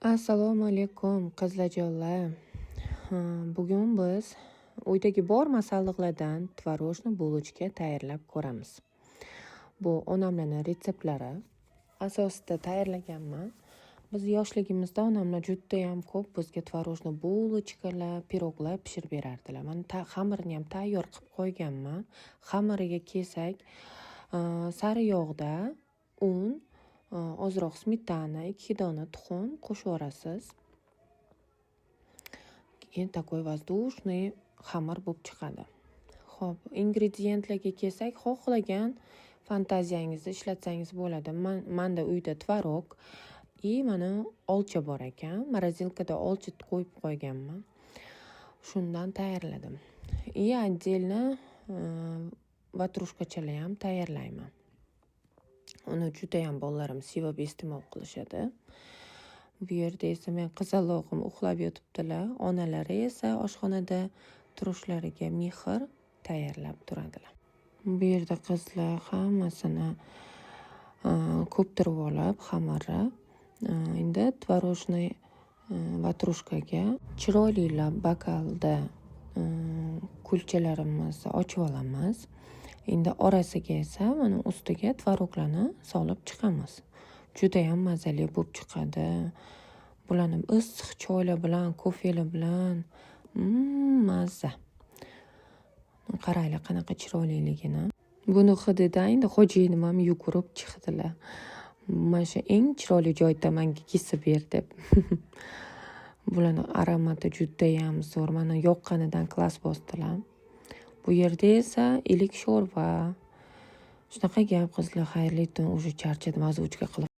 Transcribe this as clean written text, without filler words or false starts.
Assalomu alaykum qizlarjonlar. Bugun biz uydagi bor masalliqlardan tvorojni bulochka tayyorlab ko'ramiz. Bu onamlarning retseptlari asosida tayyorlaganman. Biz yoshligimizda onamlar juda ham ko'p bizga tvorojni bulochkalar, piroglar pishirib berardilar. Mana xamirini ham tayyor qilib qo'yganman. Xamiriga kelsak, sari yog'da un, ozroq smetana, 2 dona tuxum qo'shib yuborasiz. Keyin такой воздушный xamir bo'lib chiqadi. Xo'p, ingrediyentlarga kelsak, xohlagan fantaziyangizni ishlatsangiz bo'ladi. Menda uyda tvorog mana olcha bor ekan. Morozilkada olcha qo'yib qo'yganman. Shundan tayyorladim. Отдельно vatrushkachalar ham tayyorlayman. Uni juda ham bolalarim sevib iste'mol qilishadi. Bu yerda esa men qizalog'im uxlab yotibdilar. Onalari esa oshxonada turishlariga mehr tayyorlab turadilar. Bu yerda qizlar hammasini ko'ptirib olib, xamirni endi tvorojniy vatrushkaga chiroyli bokalda kulchalarimizni ochib olamiz. Endi orasiga esa mana ustiga tvoroglarni solib chiqamiz. Juda ham mazali bo'lib chiqadi. Bularni issiq choylar bilan, kofelar bilan mazza. Qaranglar qanaqa chiroyliligini. Buni hidida endi xo'jayinim ham yugurib chiqdilar. Mana shu eng chiroyli joyda menga kesib ber deb. Bularning aromati juda ham zo'r. Mana yoqqanidan klass bosdilar. Bu yerda esa ilik sho'rva. Shunaqa gap qizlar, xayrli tun, уже charchadim, ozuchka qilib